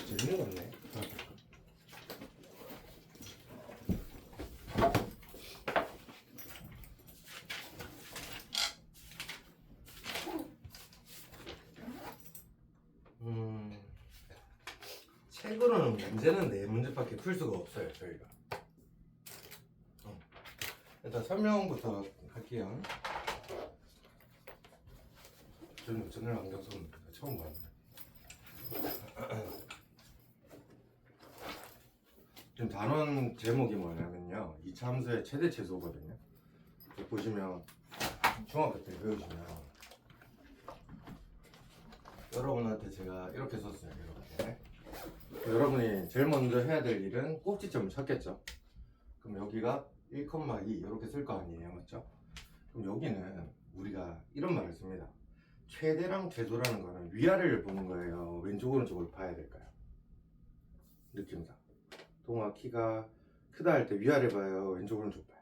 재밌는 거 같네. 책으로는 문제는 4문제밖에 풀 수가 없어요, 저희가. 일단 설명부터 할게요. 저는 전날 안경 썼는데 처음 봤네. 지금 단원 제목이 뭐냐면요, 2차 함수의 최대 최소거든요. 보시면 중학교 때 배우시면 여러분한테 제가 이렇게 썼어요. 이렇게. 여러분이 제일 먼저 해야 될 일은 꼭지점을 찾겠죠. 그럼 여기가 1,2 이렇게 쓸 거 아니에요, 맞죠? 그럼 여기는 우리가 이런 말을 씁니다. 최대랑 최소라는 거는 위아래를 보는 거예요, 왼쪽 오른쪽을 봐야 될까요? 느낌상 동아 키가 크다 할 때 위아래 봐요, 왼쪽 오른쪽 봐요?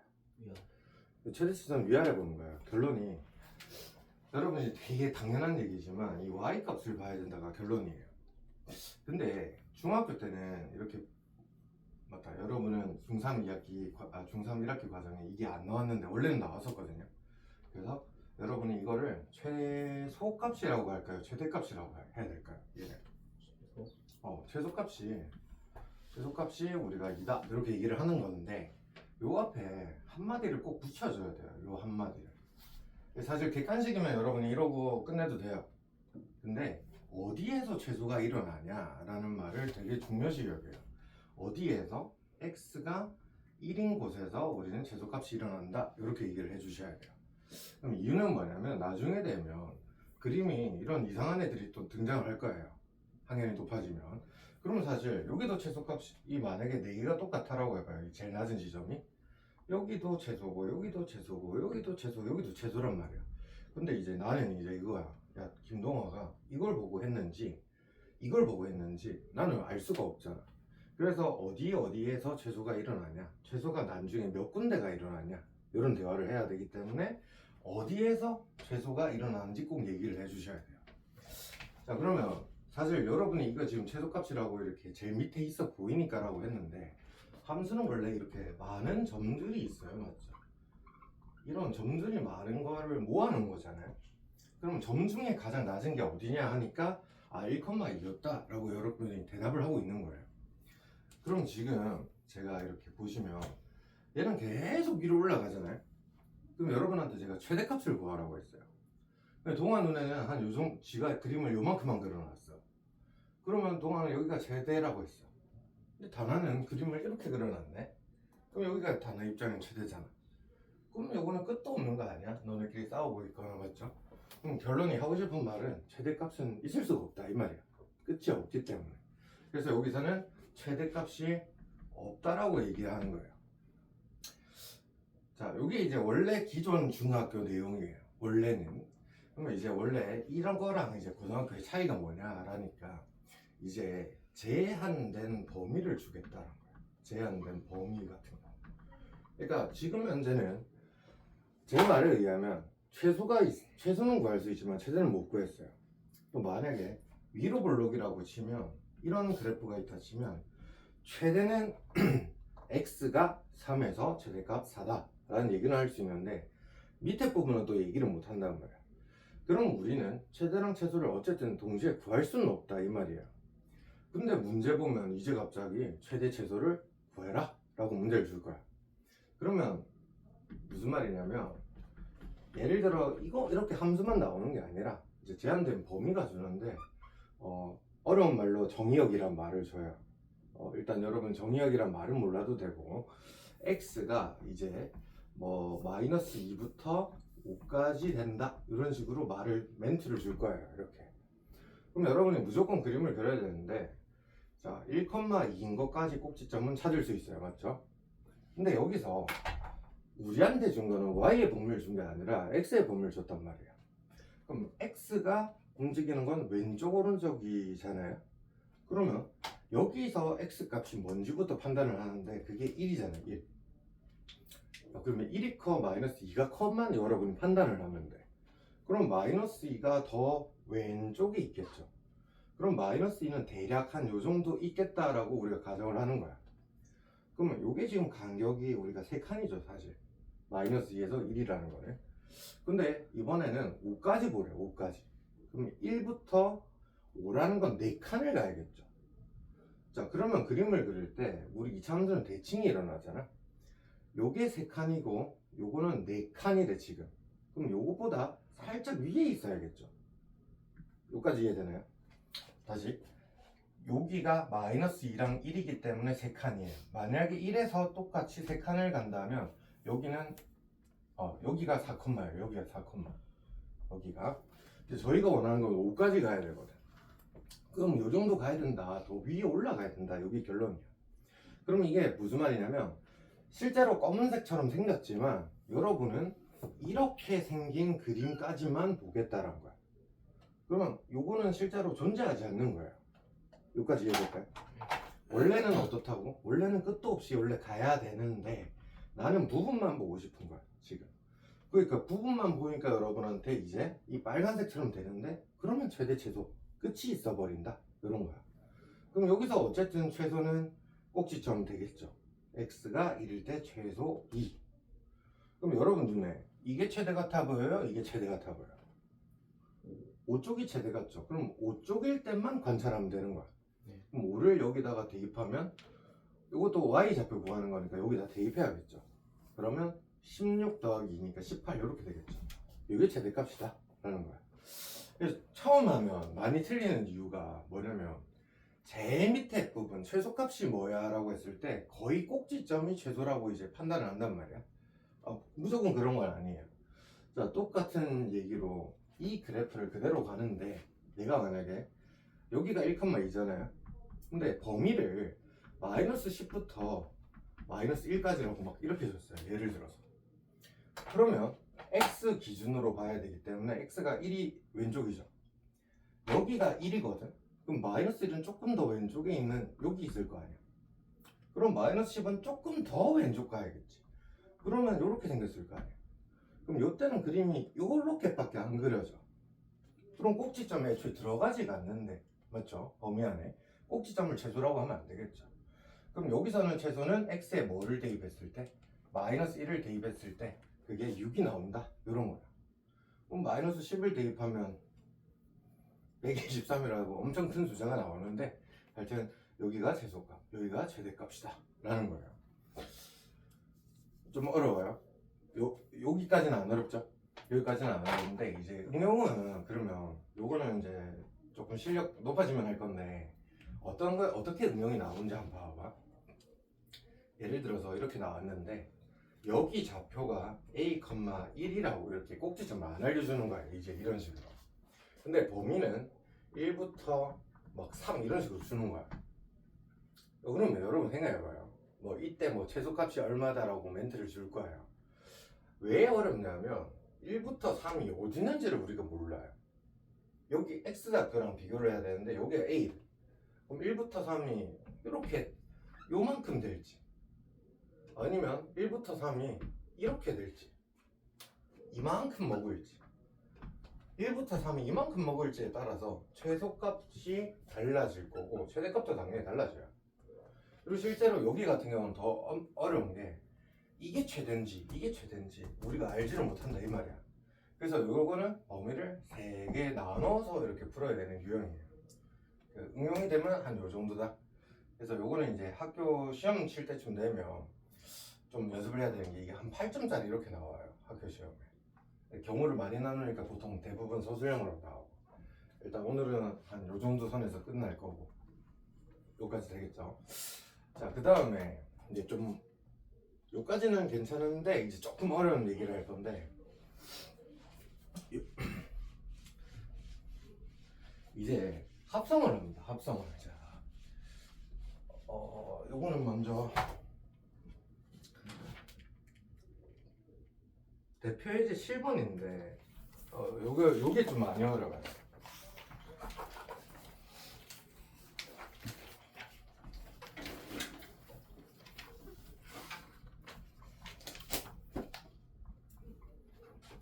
최대 최소는 위아래 보는 거예요. 결론이 여러분이 되게 당연한 얘기지만 이 y 값을 봐야 된다가 결론이에요. 근데 중학교 때는 이렇게, 맞다, 여러분은 중3 1학기 과정에 이게 안 나왔는데 원래는 나왔었거든요. 그래서 여러분이 이거를 최소값이라고 할까요, 최대값이라고 해야 될까요? 얘를 최소값이 우리가 2다 이렇게 얘기를 하는 건데, 요 앞에 한마디를 꼭 붙여줘야 돼요. 요 한마디를. 사실 객관식이면 여러분이 이러고 끝내도 돼요. 근데 어디에서 최소가 일어나냐라는 말을 되게 중요시 여겨요. 어디에서 x가 1인 곳에서 우리는 최소값이 일어난다, 이렇게 얘기를 해주셔야 돼요. 그럼 이유는 뭐냐면 나중에 되면 그림이 이런 이상한 애들이 또 등장을 할 거예요. 항연이 높아지면. 그러면 사실 여기도 최소값이 만약에 4개가 똑같다라고 해봐요. 제일 낮은 지점이 여기도 최소고 여기도 최소고 여기도 최소 여기도 최소란 말이야. 근데 이제 나는 이제 이거야. 야, 김동화가 이걸 보고 했는지 이걸 보고 했는지 나는 알 수가 없잖아. 그래서 어디에서 최소가 일어나냐, 최소가 나중에 몇 군데가 일어나냐, 이런 대화를 해야 되기 때문에 어디에서 최소가 일어나는지 꼭 얘기를 해주셔야 돼요. 자, 그러면 사실 여러분이 이거 지금 최소값이라고 이렇게 제일 밑에 있어 보이니까 라고 했는데, 함수는 원래 이렇게 많은 점들이 있어요, 맞죠? 이런 점들이 많은 거를 모아놓은 거잖아요. 그럼 점 중에 가장 낮은 게 어디냐 하니까 1,2였다 라고 여러분이 대답을 하고 있는 거예요. 그럼 지금 제가 이렇게 보시면 얘는 계속 위로 올라가잖아요. 그럼 여러분한테 제가 최대값을 구하라고 했어요. 동아 눈에는 한 요정 지가 그림을 요만큼만 그려놨어. 그러면 동아는 여기가 최대라고 했어. 근데 다나는 그림을 이렇게 그려놨네. 그럼 여기가 다나 입장은 최대잖아. 그럼 요거는 끝도 없는 거 아니야? 너네끼리 싸우고 있거나, 맞죠? 그럼 결론이 하고 싶은 말은 최대값은 있을 수가 없다 이 말이야. 끝이 없기 때문에. 그래서 여기서는 최대값이 없다라고 얘기하는 거예요. 자, 요게 이제 원래 기존 중학교 내용이에요. 원래는. 그러면 이제 원래 이런 거랑 이제 고등학교의 차이가 뭐냐라니까, 이제 제한된 범위를 주겠다는 거예요. 제한된 범위 같은 거. 그러니까 지금 현재는 제 말에 의하면 최소는 구할 수 있지만 최대는 못 구했어요. 또 만약에 위로 볼록이라고 치면, 이런 그래프가 있다 치면 최대는 x가 3에서 최대값 4다 라는 얘기는 할 수 있는데, 밑에 부분은 또 얘기를 못 한단 말이야. 그럼 우리는 최대랑 최소를 어쨌든 동시에 구할 수는 없다 이 말이에요. 근데 문제 보면 이제 갑자기 최대 최소를 구해라 라고 문제를 줄 거야. 그러면 무슨 말이냐면, 예를 들어 이거 이렇게 함수만 나오는 게 아니라 이제 제한된 범위가 주는데, 어려운 말로 정의역이란 말을 줘요. 일단 여러분 정의역이란 말은 몰라도 되고, x가 이제 뭐 마이너스 2부터 5까지 된다 이런 식으로 멘트를 줄 거예요. 이렇게. 그럼 여러분이 무조건 그림을 그려야 되는데, 자, 1,2인 것까지 꼭지점은 찾을 수 있어요, 맞죠? 근데 여기서 우리한테 준 거는 y의 범위를 준 게 아니라 x의 범위를 줬단 말이에요. 그럼 x가 움직이는 건 왼쪽 오른쪽이잖아요. 그러면 여기서 x 값이 뭔지부터 판단을 하는데 그게 1이잖아요. 1. 그러면 1이 커 마이너스 2가 커만 여러분이 판단을 하면 돼. 그럼 마이너스 2가 더 왼쪽에 있겠죠. 그럼 마이너스 2는 대략 한 요 정도 있겠다라고 우리가 가정을 하는 거야. 그러면 요게 지금 간격이 우리가 3칸이죠 사실. 마이너스 2에서 1이라는 거는. 근데 이번에는 5까지 보래. 5까지. 그럼 1부터 5라는 건 4칸을 가야겠죠. 자, 그러면 그림을 그릴 때 우리 이차함수는 대칭이 일어나잖아. 요게 3칸이고 요거는 4칸이래 지금. 그럼 요것보다 살짝 위에 있어야겠죠. 요까지 이해되나요? 다시. 여기가 마이너스 2랑 1이기 때문에 3칸이에요. 만약에 1에서 똑같이 3칸을 간다면 여기는 여기가 4콤마예요. 여기가 4콤마. 여기가. 저희가 원하는 건 5까지 가야 되거든. 그럼 요 정도 가야 된다. 더 위에 올라가야 된다. 여기 결론이야. 그럼 이게 무슨 말이냐면 실제로 검은색처럼 생겼지만 여러분은 이렇게 생긴 그림까지만 보겠다라는 거야. 그러면 요거는 실제로 존재하지 않는 거예요. 여기까지 이해될까요? 원래는 어떻다고? 원래는 끝도 없이 원래 가야 되는데 나는 부분만 보고 싶은 거야 지금. 그러니까 부분만 보니까 여러분한테 이제 이 빨간색처럼 되는데 그러면 최대 최소 끝이 있어 버린다 이런 거야. 그럼 여기서 어쨌든 최소는 꼭지점 되겠죠. x가 1일 때 최소 2. 그럼 여러분 눈에 이게 최대 같아 보여요? 이게 최대 같아 보여요? 5쪽이 최대 같죠. 그럼 5쪽일 때만 관찰하면 되는 거야. 그럼 5를 여기다가 대입하면 이것도 y-좌표 구하는 거니까 여기다 대입해야겠죠. 그러면 16 더하기 2니까 18 이렇게 되겠죠. 이게 최대값이다 라는 거야. 그래서 처음 하면 많이 틀리는 이유가 뭐냐면 제일 밑에 부분 최소값이 뭐야 라고 했을 때 거의 꼭지점이 최소라고 이제 판단을 한단 말이야. 무조건 그런 건 아니에요. 자, 똑같은 얘기로 이 그래프를 그대로 가는데 내가 만약에 여기가 1,2잖아요. 근데 범위를 마이너스 10부터 마이너스 1까지라고 막 이렇게 줬어요. 예를 들어서. 그러면 x 기준으로 봐야 되기 때문에 x가 1이 왼쪽이죠. 여기가 1이거든. 그럼 마이너스 1은 조금 더 왼쪽에 있는 여기 있을 거 아니야. 그럼 마이너스 10은 조금 더 왼쪽 가야겠지. 그러면 이렇게 생겼을 거 아니야. 그럼 이때는 그림이 요렇게밖에 안 그려져. 그럼 꼭지점에 애초에 들어가지가 않는데, 맞죠? 범위 안에 꼭지점을 최소라고 하면 안 되겠죠. 그럼 여기서는 최소는 x에 뭐를 대입했을 때? 마이너스 1을 대입했을 때 그게 6이 나온다 이런 거야. 그럼 마이너스 10을 대입하면 123이라고 엄청 큰 숫자가 나오는데 하여튼 여기가 최소값, 여기가 최대값이다 라는 거예요. 좀 어려워요. 여기까지는 안 어렵죠? 여기까지는 안 어려운데 이제 응용은 그러면 요거는 이제 조금 실력 높아지면 할 건데 어떤 거 어떻게 응용이 나오는지 한번 봐봐. 예를 들어서 이렇게 나왔는데 여기 좌표가 a, 1이라고 이렇게 꼭지점을 안 알려주는 거야. 이제 이런 식으로. 근데 범위는 1부터 막 3 이런 식으로 주는 거야. 그러면 여러분 생각해봐요. 뭐 이때 뭐 최소값이 얼마다라고 멘트를 줄 거예요. 왜 어렵냐면 1부터 3이 어디 있는지를 우리가 몰라요. 여기 x좌표랑 비교를 해야 되는데 여기가 a. 그럼 1부터 3이 이렇게 요만큼 될지 아니면 1부터 3이 이렇게 될지 이만큼 먹을지 1부터 3이 이만큼 먹을지에 따라서 최소값이 달라질 거고 최대값도 당연히 달라져요. 그리고 실제로 여기 같은 경우는 더 어려운 게 이게 최대인지 이게 최대인지 우리가 알지를 못한다 이 말이야. 그래서 요거는 범위를 3개 나눠서 이렇게 풀어야 되는 유형이에요. 응용이 되면 한 요 정도다. 그래서 요거는 이제 학교 시험 칠 때쯤 되면 좀 연습을 해야 되는 게 이게 한 8점짜리 이렇게 나와요. 학교 시험에. 경우를 많이 나누니까 보통 대부분 소수형으로 나오고 일단 오늘은 한 요 정도 선에서 끝날 거고 요까지 되겠죠. 자, 그 다음에 이제 좀 요까지는 괜찮은데 이제 조금 어려운 얘기를 할 건데 이제 합성을 합니다. 합성을. 자, 요거는 먼저 대표예제 7번인데 요게 좀 많이 어려워요.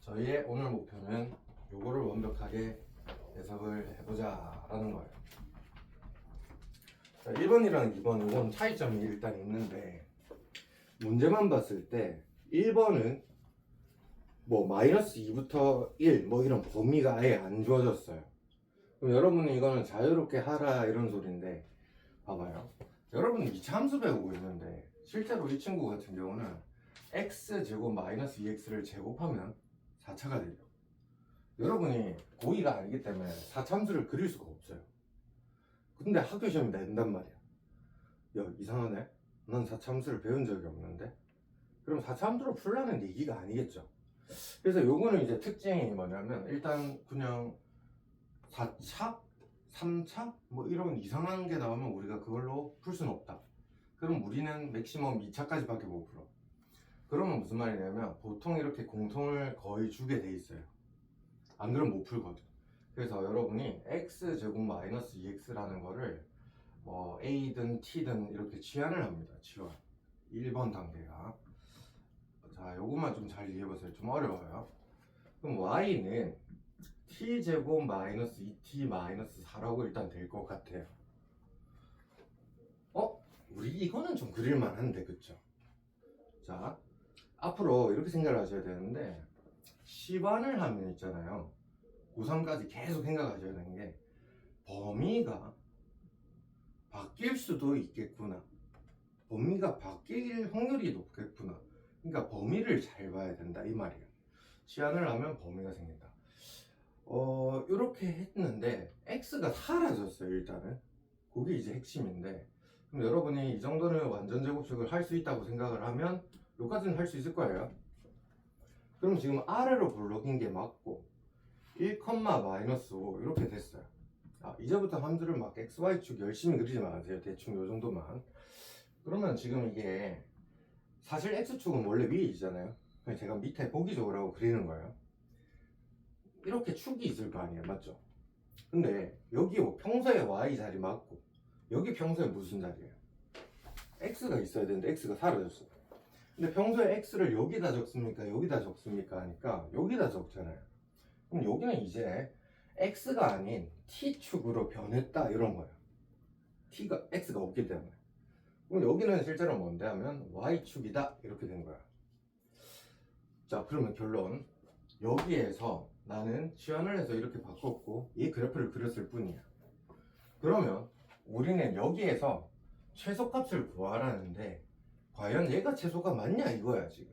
저희의 오늘 목표는 요거를 완벽하게 해석을 해보자 라는 거예요. 자, 1번이랑 2번 이건 차이점이 일단 있는데 문제만 봤을 때 1번은 뭐 마이너스 2부터 1 뭐 이런 범위가 아예 안 주어졌어요. 그럼 여러분이 이거는 자유롭게 하라 이런 소리인데 봐봐요. 여러분은 이차 함수 배우고 있는데 실제로 이 친구 같은 경우는 x제곱 마이너스 2x를 제곱하면 4차가 되죠. 여러분이 고2가 아니기 때문에 4차 함수를 그릴 수가 없어요. 근데 학교 시험에 낸단 말이야. 야 이상하네. 난 4차 함수를 배운 적이 없는데. 그럼 4차 함수로 풀라는 얘기가 아니겠죠. 그래서 요거는 이제 특징이 뭐냐면 일단 그냥 4차? 3차? 뭐 이런 이상한 게 나오면 우리가 그걸로 풀 수는 없다. 그럼 우리는 맥시멈 2차까지 밖에 못 풀어. 그러면 무슨 말이냐면 보통 이렇게 공통을 거의 주게 돼 있어요. 안 그러면 못 풀거든. 그래서 여러분이 x제곱 마이너스 2x라는 거를 뭐 a든 t든 이렇게 치환을 합니다. 치환. 1번 단계가. 자, 요것만 좀 잘 이해해보세요. 좀 어려워요. 그럼 y는 t제곱 마이너스 2t 마이너스 4라고 일단 될 것 같아요. 우리 이거는 좀 그릴만 한데 그쵸? 자, 앞으로 이렇게 생각을 하셔야 되는데 시반을 하면 있잖아요. 고3까지 계속 생각하셔야 되는 게 범위가 바뀔 수도 있겠구나. 범위가 바뀔 확률이 높겠구나. 그러니까 범위를 잘 봐야 된다 이 말이에요. 치환을 하면 범위가 생긴다. 이렇게 했는데 x가 사라졌어요. 일단은 그게 이제 핵심인데 그럼 여러분이 이 정도는 완전 제곱식을 할 수 있다고 생각을 하면 여기까지는 할 수 있을 거예요. 그럼 지금 아래로 블록인 게 맞고 1, 마이너스 5 이렇게 됐어요. 이제부터 함수를 막 xy축 열심히 그리지 마세요. 대충 요 정도만. 그러면 지금 이게 사실 x축은 원래 위에 있잖아요. 그냥 제가 밑에 보기적으로 하고 그리는 거예요. 이렇게 축이 있을 거 아니에요. 맞죠? 근데 여기 평소에 y 자리 맞고 여기 평소에 무슨 자리예요? x가 있어야 되는데 x가 사라졌어. 근데 평소에 x를 여기다 적습니까? 여기다 적습니까? 하니까 여기다 적잖아요. 그럼 여기는 이제 x가 아닌 t축으로 변했다 이런 거예요. x가 없기 때문에. 그럼 여기는 실제로 뭔데 하면 y축이다 이렇게 된 거야. 자, 그러면 결론. 여기에서 나는 치환을 해서 이렇게 바꿨고 이 그래프를 그렸을 뿐이야. 그러면 우리는 여기에서 최소값을 구하라는데 과연 얘가 최소가 맞냐 이거야 지금.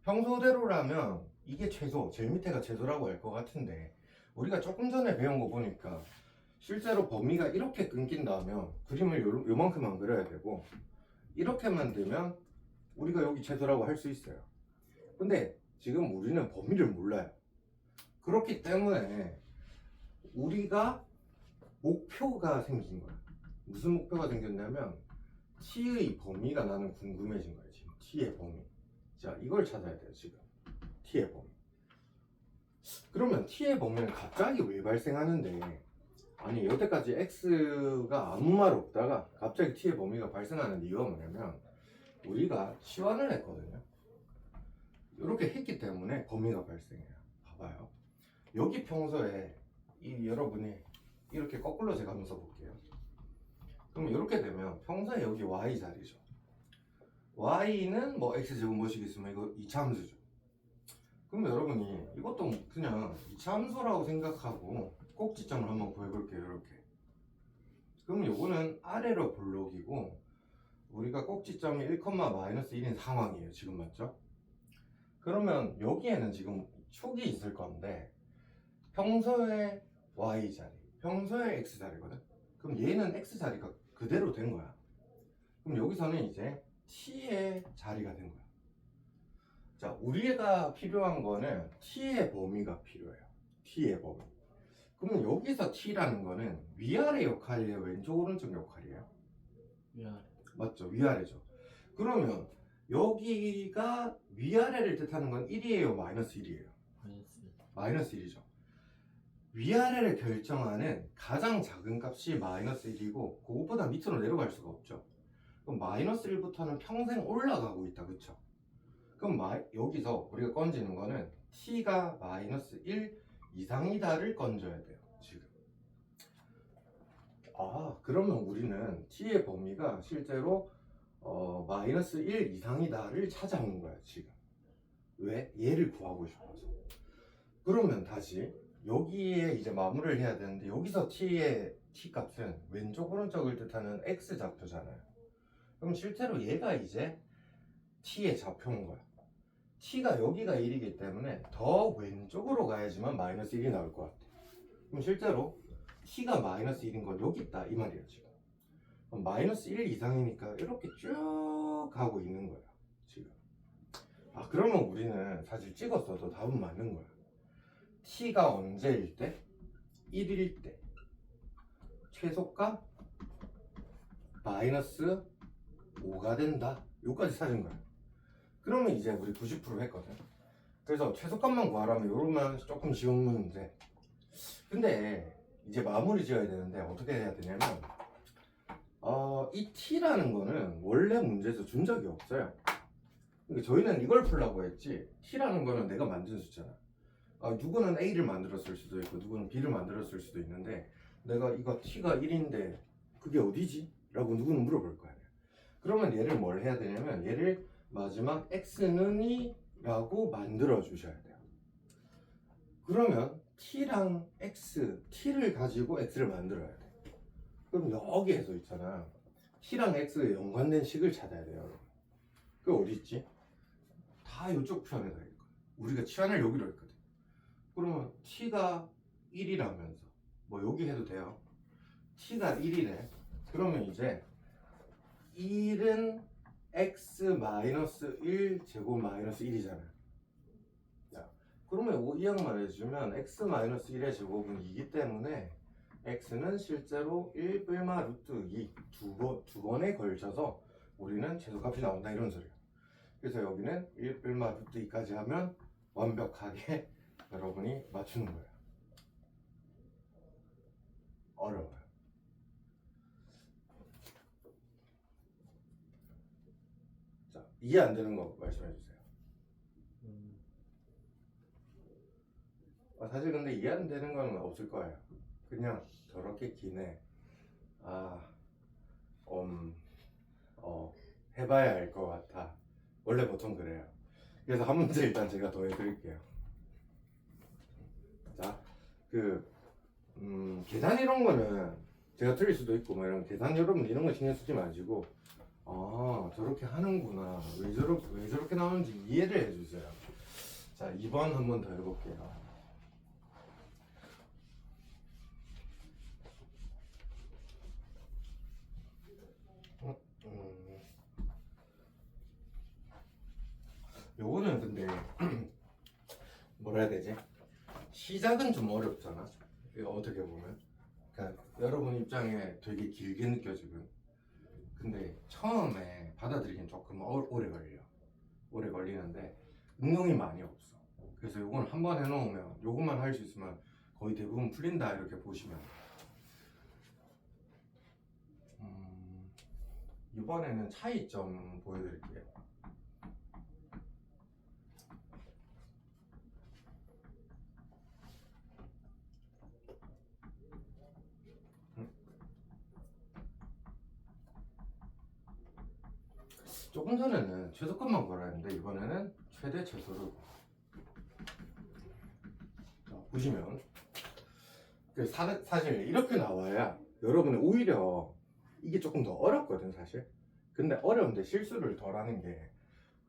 평소대로라면 이게 최소, 제일 밑에가 최소라고 할 것 같은데 우리가 조금 전에 배운 거 보니까 실제로 범위가 이렇게 끊긴다면 그림을 요만큼만 그려야 되고 이렇게만 되면 우리가 여기 최소라고 할 수 있어요. 근데 지금 우리는 범위를 몰라요. 그렇기 때문에 우리가 목표가 생긴 거야. 무슨 목표가 생겼냐면 t의 범위가 나는 궁금해진 거야. 지금 t의 범위. 자, 이걸 찾아야 돼요. 지금 t의 범위. 그러면 t의 범위는 갑자기 왜 발생하는데 아니 여태까지 x가 아무 말 없다가 갑자기 t의 범위가 발생하는 이유가 뭐냐면 우리가 치환을 했거든요. 이렇게 했기 때문에 범위가 발생해요. 봐봐요. 여기 평소에 여러분이 이렇게 거꾸로 제가 한번 써볼게요. 그럼 이렇게 되면 평소에 여기 y 자리죠. y는 뭐 x제곱 뭐씩 있으면 이거 2차 함수죠. 그럼 여러분이 이것도 그냥 2차 함수라고 생각하고 꼭지점을 한번 구해볼게요. 이렇게. 그럼 요거는 아래로 블록이고 우리가 꼭지점이 1, 마이너스 1인 상황이에요. 지금 맞죠? 그러면 여기에는 지금 축이 있을 건데 평소에 y 자리, 평소에 x 자리거든. 그럼 얘는 x 자리가 그대로 된 거야. 그럼 여기서는 이제 t의 자리가 된 거야. 자, 우리가 필요한 거는 t의 범위가 필요해요. t의 범위. 그러면 여기서 t라는 거는 위아래 역할이에요? 왼쪽 오른쪽 역할이에요? 위아래. 맞죠? 위아래죠. 그러면 여기가 위아래를 뜻하는 건 1이에요? 마이너스 1이에요? 마이너스 1이죠. 위아래를 결정하는 가장 작은 값이 마이너스 1이고 그것보다 밑으로 내려갈 수가 없죠. 그럼 마이너스 1부터는 평생 올라가고 있다. 그쵸? 그럼 여기서 우리가 건지는 거는 t가 마이너스 1 이상이다를 건져야 돼요 지금. 그러면 우리는 t의 범위가 실제로 마이너스 1 이상이다를 찾아온 거야 지금. 왜? 얘를 구하고 싶어서. 그러면 다시 여기에 이제 마무리를 해야 되는데, 여기서 t의 t 값은 왼쪽 오른쪽을 뜻하는 x 좌표잖아요. 그럼 실제로 얘가 이제 t의 좌표인 거야. t가 여기가 1이기 때문에 더 왼쪽으로 가야지만 마이너스 1이 나올 것 같아. 그럼 실제로 t가 마이너스 1인 건 여기 있다 이 말이야 지금. 그럼 마이너스 1 이상이니까 이렇게 쭉 가고 있는 거야 지금. 그러면 우리는 사실 찍었어도 답은 맞는 거야. t가 언제일 때? 1일 때 최소값 마이너스 5가 된다. 여기까지 찾은 거야. 그러면 이제 우리 90% 했거든. 그래서 최소값만 구하라면 요러면 조금 쉬운 문제. 근데 이제 마무리 지어야 되는데 어떻게 해야 되냐면, 이 t라는 거는 원래 문제에서 준 적이 없어요. 그러니까 저희는 이걸 풀라고 했지, t라는 거는 내가 만든 숫자잖아. 누구는 a를 만들었을 수도 있고 누구는 b를 만들었을 수도 있는데, 내가 이거 t가 1인데 그게 어디지? 라고 누구는 물어볼 거야. 그러면 얘를 뭘 해야 되냐면, 얘를 마지막 x는 이 라고 만들어 주셔야 돼요. 그러면 t랑 x, t를 가지고 x를 만들어야 돼. 그럼 여기에서 있잖아, t랑 x에 연관된 식을 찾아야 돼요 여러분. 그게 어디 있지? 다 이쪽 편에다 있을 거야. 우리가 치환을 여기로 했거든. 그러면 t가 1이라면서 뭐 여기 해도 돼요. t가 1이래. 그러면 이제 1은 x-1 제곱 마이너스 1이잖아. 그러면 이항만 해주면 x-1의 제곱은 2이기 때문에 x는 실제로 1 뿔마 루트 2 두 번에 걸쳐서 우리는 최소값이 나온다 이런 소리야. 그래서 여기는 1 뿔마 루트 2까지 하면 완벽하게 여러분이 맞추는 거예요. 어려워요. 자, 이해 안 되는 거 말씀해 주세요. 사실 근데 이해 안 되는 건 없을 거예요. 그냥 저렇게 기네. 해봐야 알 것 같아. 원래 보통 그래요. 그래서 한 문제 일단 제가 더 해드릴게요. 자, 계산 이런 거는 제가 틀릴 수도 있고 뭐 이런 계산, 여러분 이런 거 신경 쓰지 마시고, 저렇게 하는구나, 왜 저렇게 나오는지 이해를 해주세요. 자, 2번 한 번 더 해볼게요. 요거는 근데 뭐라 해야 되지? 시작은 좀 어렵잖아. 이거 어떻게 보면, 그러니까 여러분 입장에 되게 길게 느껴지고, 근데 처음에 받아들이긴 조금 오래 걸리는데 응용이 많이 없어. 그래서 요거는 한번 해놓으면, 요것만 할 수 있으면 거의 대부분 풀린다 이렇게 보시면. 이번에는 차이점 보여드릴게요. 조금 전에는 최소값만 구하라 했는데 이번에는 최대 최소를. 보시면 사실 이렇게 나와야 여러분이 오히려 이게 조금 더 어렵거든 사실. 근데 어려운데 실수를 덜 하는 게,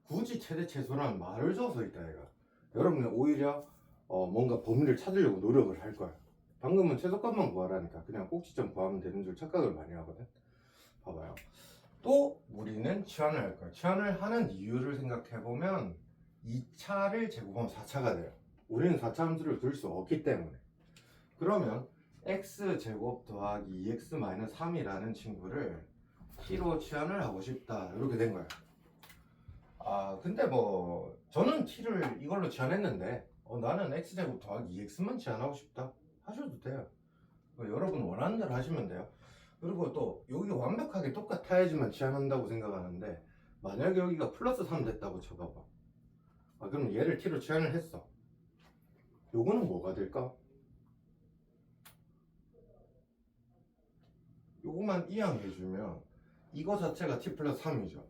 굳이 최대 최소라는 말을 줘서 있다 얘가. 여러분은 오히려 뭔가 범위를 찾으려고 노력을 할 거야. 방금은 최소값만 구하라니까 그냥 꼭지점 구하면 되는 줄 착각을 많이 하거든. 봐봐요. 또 우리는 치환을 할 거야. 치환을 하는 이유를 생각해보면 2차를 제곱하면 4차가 돼요. 우리는 4차 함수를 둘 수 없기 때문에. 그러면 x제곱 더하기 2x-3이라는 친구를 t로 치환을 하고 싶다 이렇게 된 거야. 근데 뭐 저는 t를 이걸로 치환했는데 나는 x제곱 더하기 2x만 치환하고 싶다 하셔도 돼요. 여러분 원하는 대로 하시면 돼요. 그리고 또 여기 완벽하게 똑같아야지만 치환한다고 생각하는데, 만약에 여기가 플러스 3 됐다고 쳐봐봐. 그럼 얘를 t로 치환을 했어. 요거는 뭐가 될까? 요거만 이항해주면 이거 자체가 t 플러스 3이죠.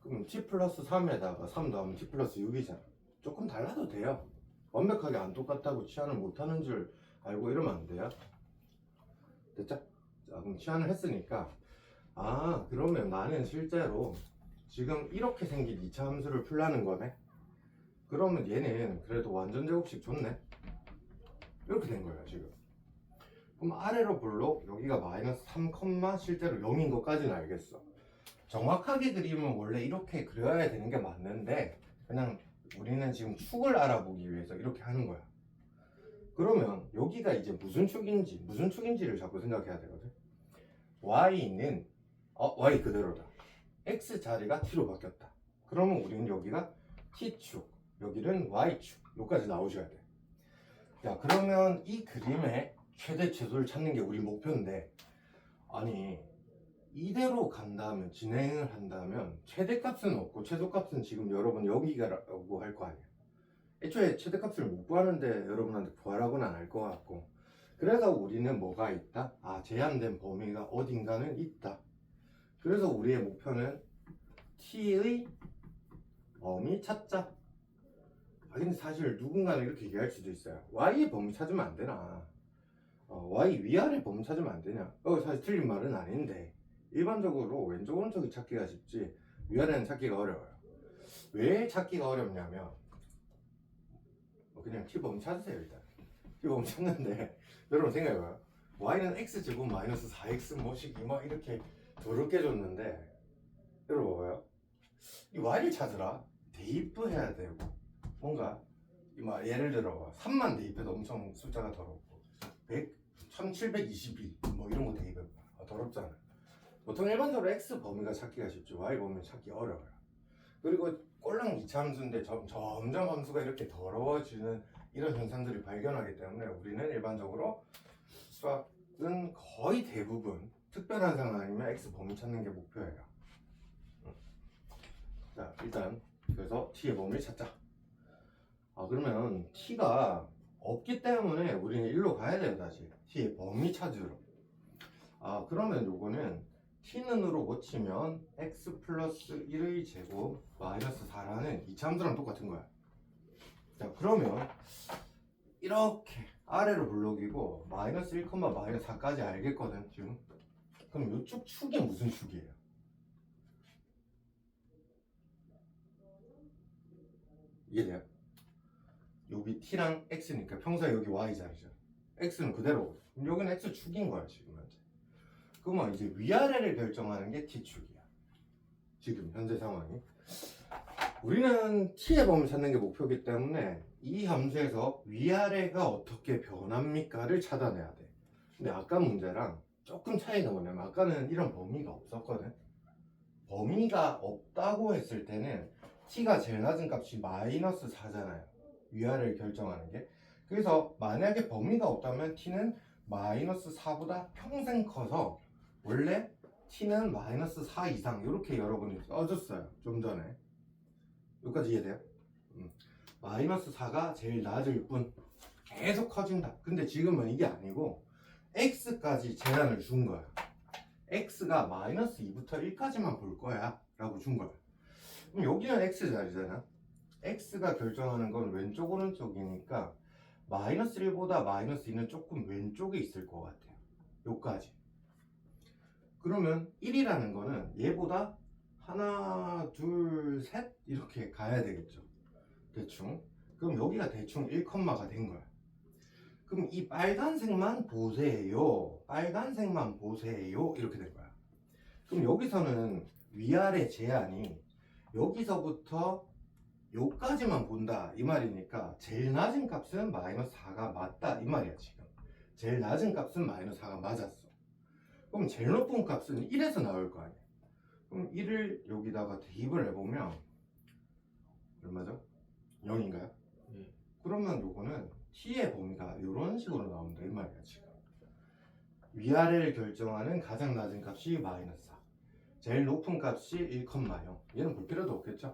그럼 t 플러스 3에다가 3 더하면 t 플러스 6이잖아. 조금 달라도 돼요. 완벽하게 안 똑같다고 치환을 못하는 줄 알고 이러면 안 돼요. 됐죠? 자, 그럼 치환을 했으니까 그러면 나는 실제로 지금 이렇게 생긴 2차 함수를 풀라는 거네. 그러면 얘는 그래도 완전 제곱식 좋네. 이렇게 된 거예요 지금. 그럼 아래로 볼록 여기가 마이너스 3, 실제로 0인 것까지는 알겠어. 정확하게 그리면 원래 이렇게 그려야 되는 게 맞는데 그냥 우리는 지금 축을 알아보기 위해서 이렇게 하는 거야. 그러면 여기가 이제 무슨 축인지를 자꾸 생각해야 되거든. y는 y 그대로다. x 자리가 t로 바뀌었다. 그러면 우리는 여기가 t축, 여기는 y축, 여기까지 나오셔야 돼. 야, 그러면 이 그림의 최대 최소를 찾는 게 우리 목표인데, 아니 이대로 간다면, 진행을 한다면 최대값은 없고 최소값은 지금 여러분 여기가라고 할 거 아니야. 애초에 최대값을 못 구하는데 여러분한테 구하라고는 안 할 것 같고, 그래서 우리는 뭐가 있다? 제한된 범위가 어딘가는 있다. 그래서 우리의 목표는 t의 범위 찾자. 근데 사실 누군가는 이렇게 얘기할 수도 있어요. y의 범위 찾으면 안 되나? y 위아래 범위 찾으면 안 되냐? 사실 틀린 말은 아닌데 일반적으로 왼쪽 오른쪽이 찾기가 쉽지 위아래는 찾기가 어려워요. 왜 찾기가 어렵냐면 그냥 t 범위 찾으세요. 일단 t 범위 찾는데 여러분 생각해봐요. y는 x제곱 마이너스 4x 뭐씩 막 이렇게 더럽게 줬는데 여러분 봐봐요. 이 y를 찾으라 대입도 해야 되고 뭔가 예를 들어 3만 대입해도 엄청 숫자가 더럽고 1722 뭐 이런 거 대입해봐. 더럽잖아. 보통 일반적으로 x 범위가 찾기가 쉽죠. y 범위 찾기 어려워요. 그리고 꼴랑 2차 함수인데 점점 함수가 이렇게 더러워지는 이런 현상들을 발견하기 때문에 우리는 일반적으로 수학은 거의 대부분 특별한 상황이면 x 범위 찾는 게 목표예요. 자, 일단 그래서 t의 범위를 찾자. 그러면 t가 없기 때문에 우리는 일로 가야 돼요. 다시 t의 범위 찾으러. 그러면 요거는 t는으로 고치면 x 플러스 1의 제곱 마이너스 4라는 이 함수랑 똑같은 거야. 자, 그러면 이렇게 아래로 블록이고 마이너스 1, 마이너스 4까지 알겠거든 지금. 그럼 요쪽 축이 무슨 축이에요? 이해돼요? 여기 t랑 x니까 평소에 여기 y 자리죠. x는 그대로거든. 그럼 여기는 x 축인 거야 지금 현재. 그러면 이제 위아래를 결정하는 게 t축이야. 지금 현재 상황이. 우리는 t의 범위 찾는 게 목표이기 때문에 이 함수에서 위아래가 어떻게 변합니까를 찾아내야 돼. 근데 아까 문제랑 조금 차이가 뭐냐면 아까는 이런 범위가 없었거든. 범위가 없다고 했을 때는 t가 제일 낮은 값이 마이너스 4잖아요. 위아래를 결정하는 게. 그래서 만약에 범위가 없다면 t는 마이너스 4보다 평생 커서 원래 t는 마이너스 4 이상 이렇게 여러분이 써줬어요. 좀 전에. 여기까지 이해돼요? 마이너스 4가 제일 낮을 뿐 계속 커진다. 근데 지금은 이게 아니고 x까지 제한을 준 거야. x가 마이너스 2부터 1까지만 볼 거야 라고 준 거야. 그럼 여기는 x 자리잖아. x가 결정하는 건 왼쪽 오른쪽이니까 마이너스 1보다 마이너스 2는 조금 왼쪽에 있을 것 같아요. 여기까지. 그러면 1이라는 거는 얘보다 하나, 둘, 셋 이렇게 가야 되겠죠. 대충. 그럼 여기가 대충 1컴마가 된 거야. 그럼 이 빨간색만 보세요. 빨간색만 보세요. 이렇게 된 거야. 그럼 여기서는 위아래 제한이 여기서부터 요까지만 본다 이 말이니까 제일 낮은 값은 마이너스 4가 맞다 이 말이야 지금. 제일 낮은 값은 마이너스 4가 맞았어. 그럼 제일 높은 값은 1에서 나올 거 아니야. 그럼 1을 여기다가 대입을 해보면 얼마죠? 0인가요? 그러면 요거는 t의 범위가 이런 식으로 나온다 이 말이야 지금. 위아래를 결정하는 가장 낮은 값이 마이너스 4, 제일 높은 값이 1,0. 얘는 볼 필요도 없겠죠.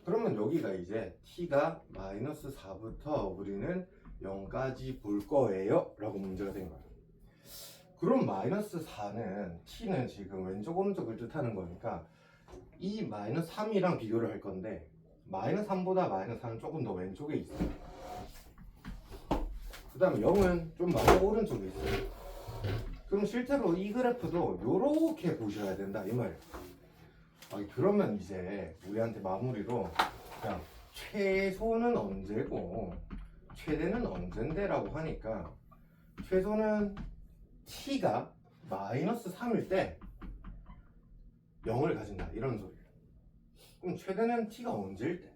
그러면 여기가 이제 t가 마이너스 4부터 우리는 0까지 볼 거예요 라고 문제가 된 거야. 그럼 마이너스 4는 t는 지금 왼쪽 오른쪽을 뜻하는 거니까 이 마이너스 3이랑 비교를 할 건데 마이너스 3보다 마이너스 4는 조금 더 왼쪽에 있어요. 그 다음에 0은 좀 많이 오른쪽에 있어요. 그럼 실제로 이 그래프도 요렇게 보셔야 된다 이 말이에요. 그러면 이제 우리한테 마무리로 그냥 최소는 언제고 최대는 언젠데 라고 하니까 최소는 t가 마이너스 3일 때 0을 가진다 이런 소리예요. 그럼 최대는 t가 언제일 때?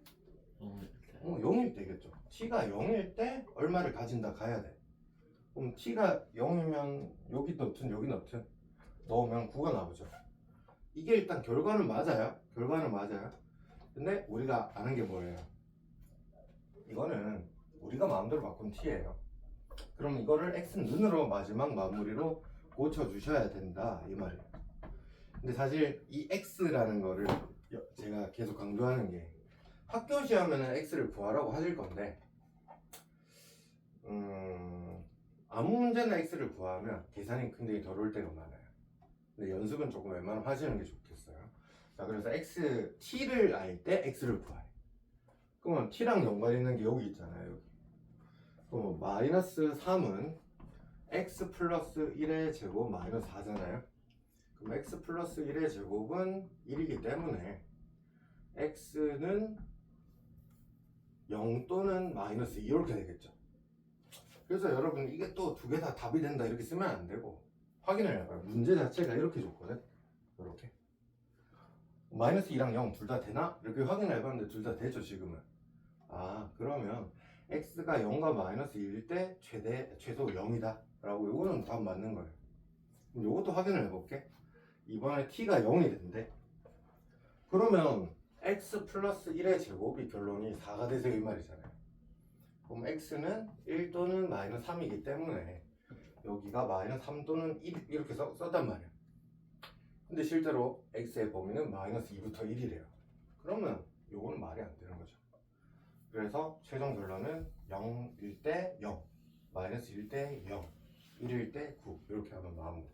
0일 때겠죠. t가 0일 때 얼마를 가진다 가야 돼. 그럼 t가 0이면 여기 넣든 여기 넣든 넣으면 9가 나오죠. 이게 일단 결과는 맞아요. 결과는 맞아요. 근데 우리가 아는 게 뭐예요? 이거는 우리가 마음대로 바꾼 t예요. 그럼 이거를 x는으로 마지막 마무리로 고쳐주셔야 된다 이 말이에요. 근데 사실 이 x라는 거를 제가 계속 강조하는 게 학교 시험에는 x를 구하라고 하실 건데 아무 문제나 x를 구하면 계산이 굉장히 덜 올 때가 많아요. 근데 연습은 조금 웬만하면 하시는 게 좋겠어요. 자, 그래서 t를 알 때 x를 구하래. 그러면 t랑 연관 있는 게 여기 있잖아요. 여기. 그럼 마이너스 3은 x 플러스 1의 제곱 마이너스 4잖아요. 그럼 x 플러스 1의 제곱은 1이기 때문에 x는 0 또는 마이너스 2 이렇게 되겠죠. 그래서 여러분 이게 또 두 개 다 답이 된다 이렇게 쓰면 안 되고 확인을 해봐요. 문제 자체가 이렇게 줬거든. 이렇게 마이너스 2랑 0 둘 다 되나? 이렇게 확인을 해봤는데 둘 다 되죠 지금은. 그러면 x가 0과 마이너스 2일 때 최소 0이다 라고 이거는 답 맞는 거예요. 그럼 이것도 확인을 해볼게. 이번에 t가 0이 된대. 그러면 x 플러스 1의 제곱이 결론이 4가 되세요 이 말이잖아요. 그럼 x는 1 또는 마이너스 3이기 때문에 여기가 마이너스 3 또는 1 이렇게 썼단 말이야. 근데 실제로 x의 범위는 마이너스 2부터 1이래요. 그러면 요거는 말이 안 되는 거죠. 그래서 최종 결론은 0일 때 0, 마이너스 1일 때 0, 1일 때 9 이렇게 하면 마무리.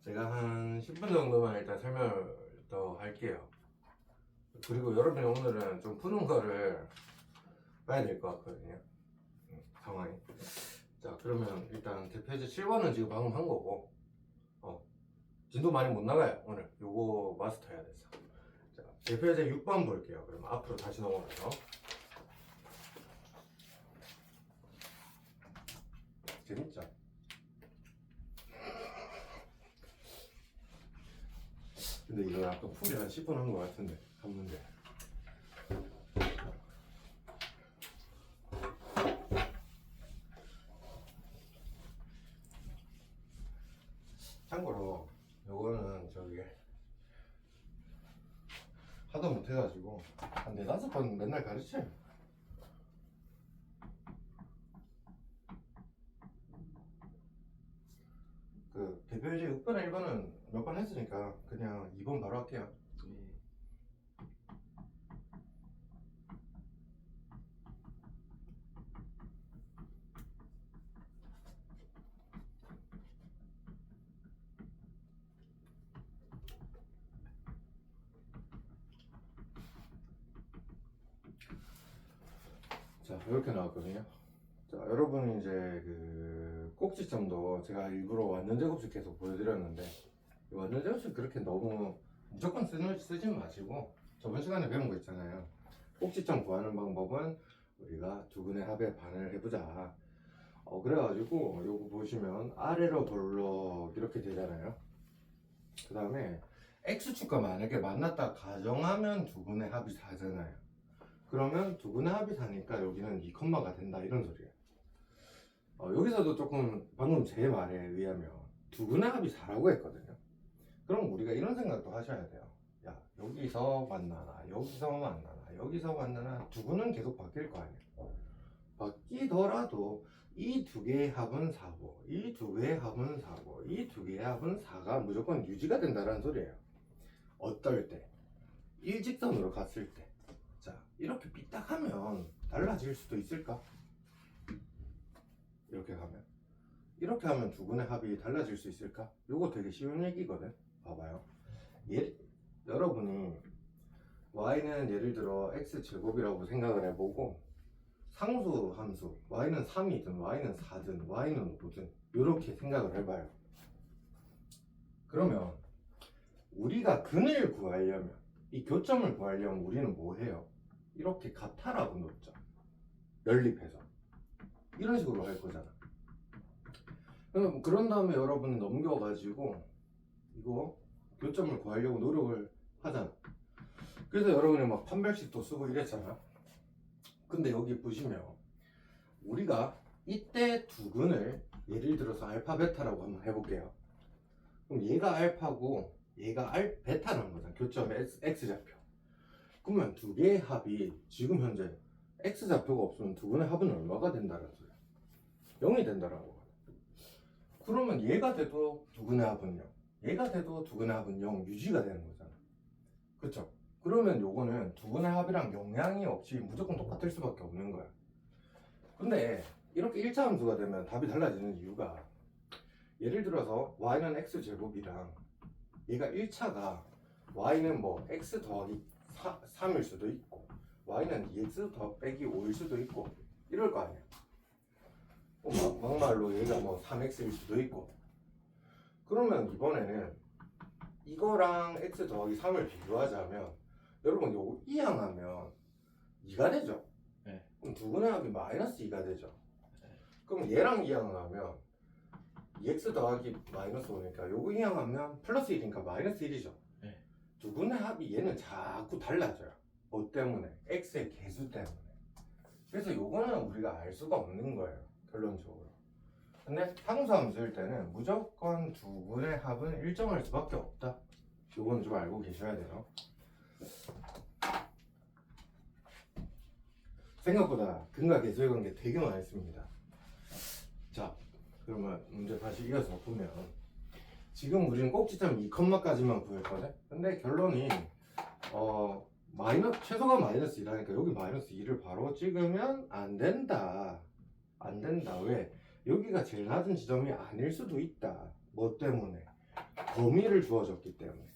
제가 한 10분 정도만 일단 설명을 더 할게요. 그리고 여러분이 오늘은 좀 푸는 거를 봐야 될 것 같거든요. 상황이. 자, 그러면 일단 대표제 7번은 지금 방금 한 거고, 진도 많이 못 나가요 오늘. 요거 마스터 해야 돼서. 자, 대표제 6번 볼게요. 그럼 앞으로 다시 넘어가서. 재밌죠? 근데 이거 아까 풀이 한 10분 한 거 같은데 한 문제. 참고로 요거는 저기 하도 못해가지고 한 4-5번 맨날 가르쳐요. 그 대표제 6번에 1번은 몇 번 했으니까 그냥 2번 바로 할게요. 자, 이렇게 나왔거든요. 자, 여러분 이제 그 꼭지점도 제가 일부러 완전 제곱식 계속 보여드렸는데 완전 제곱식 그렇게 너무 무조건 쓰지 마시고 저번 시간에 배운 거 있잖아요. 꼭지점 구하는 방법은 우리가 두근의 합의 반을 해보자. 그래가지고 요거 보시면 아래로 볼록 이렇게 되잖아요. 그 다음에 x축과 만약에 만났다 가정하면 두근의 합이 4잖아요. 그러면 두근의 합이 4니까 여기는 2컴마가 된다 이런 소리예요. 여기서도 조금 방금 제 말에 의하면 두근의 합이 4라고 했거든요. 그럼 우리가 이런 생각도 하셔야 돼요. 야, 여기서 만나나 여기서 만나나 여기서 만나나 두구는 계속 바뀔 거 아니야. 바뀌더라도 이 두 개의 합은 4고 이 두 개의 합은 4고 이 두 개의 합은 4가 무조건 유지가 된다는 소리예요. 어떨 때? 일직선으로 갔을 때. 자, 이렇게 삐딱하면 달라질 수도 있을까? 이렇게 가면 이렇게 하면 두근의 합이 달라질 수 있을까? 요거 되게 쉬운 얘기거든. 봐봐요. 여러분이 y는 예를 들어 x제곱이라고 생각을 해보고 상수 함수 y는 3이든 y는 4든 y는 5든 이렇게 생각을 해봐요. 그러면 우리가 근을 구하려면 이 교점을 구하려면 우리는 뭐 해요? 이렇게 같아라고 놓죠. 연립해서 이런 식으로 할 거잖아. 그런 다음에 여러분이 넘겨가지고 이거 교점을 구하려고 노력을 하잖아. 그래서 여러분이 막 판별식도 쓰고 이랬잖아. 근데 여기 보시면 우리가 이때 두근을 예를 들어서 알파 베타라고 한번 해볼게요. 그럼 얘가 알파고 얘가 베타라는 거잖아. 교점의 x좌표. 그러면 두 개의 합이 지금 현재 x좌표가 없으면 두근의 합은 얼마가 된다는 소리야? 0이 된다라고. 그러면 얘가 돼도 두근의 합은 0, 얘가 돼도 두근의 합은 0 유지가 되는 거잖아. 그쵸? 그러면 요거는 두근의 합이랑 영향이 없이 무조건 똑같을 수밖에 없는 거야. 근데 이렇게 1차 함수가 되면 답이 달라지는 이유가 예를 들어서 y는 x제곱이랑 얘가 1차가 y는 뭐 x 더하기 3일 수도 있고 y는 2x 더 빼기 5일 수도 있고 이럴 거 아니야. 막말로 얘가 뭐 3x일 수도 있고. 그러면 이번에는 이거랑 x 더하기 3을 비교하자면 여러분 요거 이항하면 2가 되죠. 네. 그럼 두분의 합이 마이너스 2가 되죠. 그럼 얘랑 이항하면 2x 더하기 마이너스 5니까 요거 이항하면 플러스 1이니까 마이너스 1이죠. 네. 두분의 합이 얘는 자꾸 달라져요. 뭐 때문에? x의 개수 때문에. 그래서 요거는 우리가 알 수가 없는 거예요. 결론적으로. 근데 상수함수일 때는 무조건 두분의 합은 일정할 수밖에 없다. 요건 좀 알고 계셔야 돼요. 생각보다 근과 계수의 관계 되게 많습니다. 자, 그러면 문제 다시 이어서 보면 지금 우리는 꼭지점 2컴마까지만 구했거든. 근데 결론이 최소가 마이너스 2라니까 여기 마이너스 2를 바로 찍으면 안 된다. 안 된다. 왜? 여기가 제일 낮은 지점이 아닐 수도 있다. 뭐 때문에? 범위를 주어졌기 때문에.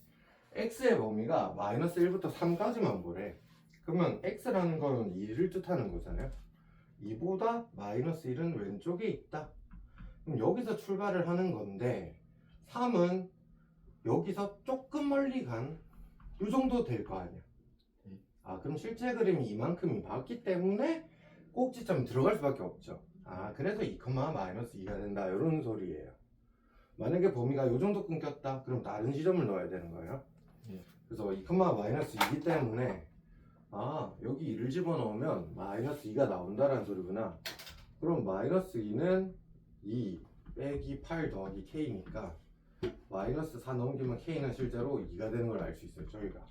x의 범위가 마이너스 1부터 3까지만 보래. 그러면 x라는 거는 2를 뜻하는 거잖아요. 2보다 마이너스 1은 왼쪽에 있다. 그럼 여기서 출발을 하는 건데 3은 여기서 조금 멀리 간 이 정도 될 거 아니야. 아, 그럼 실제 그림이 이만큼이 맞기 때문에 꼭지점 들어갈 수밖에 없죠. 아, 그래서 2, 마이너스 2가 된다 이런 소리예요. 만약에 범위가 이 정도 끊겼다 그럼 다른 지점을 넣어야 되는 거예요. 그래서 2, 마이너스 2이기 때문에 아, 여기 2를 집어넣으면 마이너스 2가 나온다라는 소리구나. 그럼 마이너스 2는 2 빼기 8 더하기 k니까 마이너스 4 넘기면 k는 실제로 2가 되는 걸 알 수 있어요, 저희가.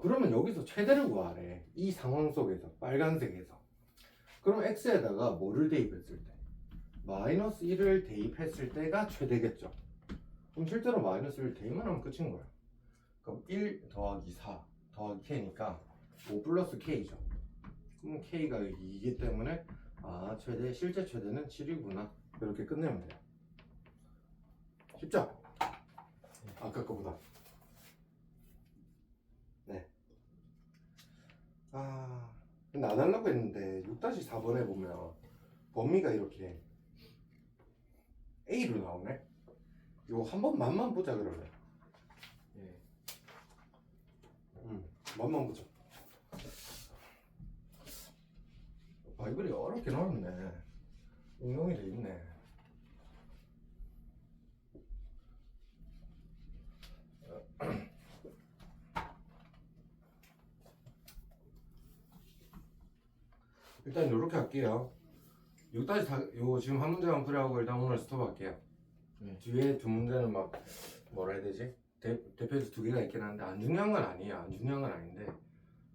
그러면 여기서 최대를 구하래. 이 상황 속에서, 빨간색에서. 그럼 x에다가 뭐를 대입했을 때? 마이너스 1을 대입했을 때가 최대겠죠. 그럼 실제로 마이너스 1을 대입만 하면 끝인 거야. 그럼 1 더하기 4 더하기 k니까 5 플러스 k죠. 그럼 k가 2이기 때문에 아, 실제 최대는 7이구나. 이렇게 끝내면 돼요. 쉽죠? 아까 거보다. 네. 근데 안 하려고 했는데 6-4번에 보면 범위가 이렇게 A로 나오네. 이거 한 번 맛만 보자 그러면. 예. 맛만 보자. 바이블이 어렵게 나왔네. 응용이 돼 있네. 일단 이렇게 할게요. 6-4 요 지금 한 문제만 풀이하고 일단 오늘 스톱할게요. 네. 뒤에 두 문제는 막 뭐라 해야 되지? 대표에서 두 개가 있긴 한데 안 중요한 건 아니에요. 안 중요한 건 아닌데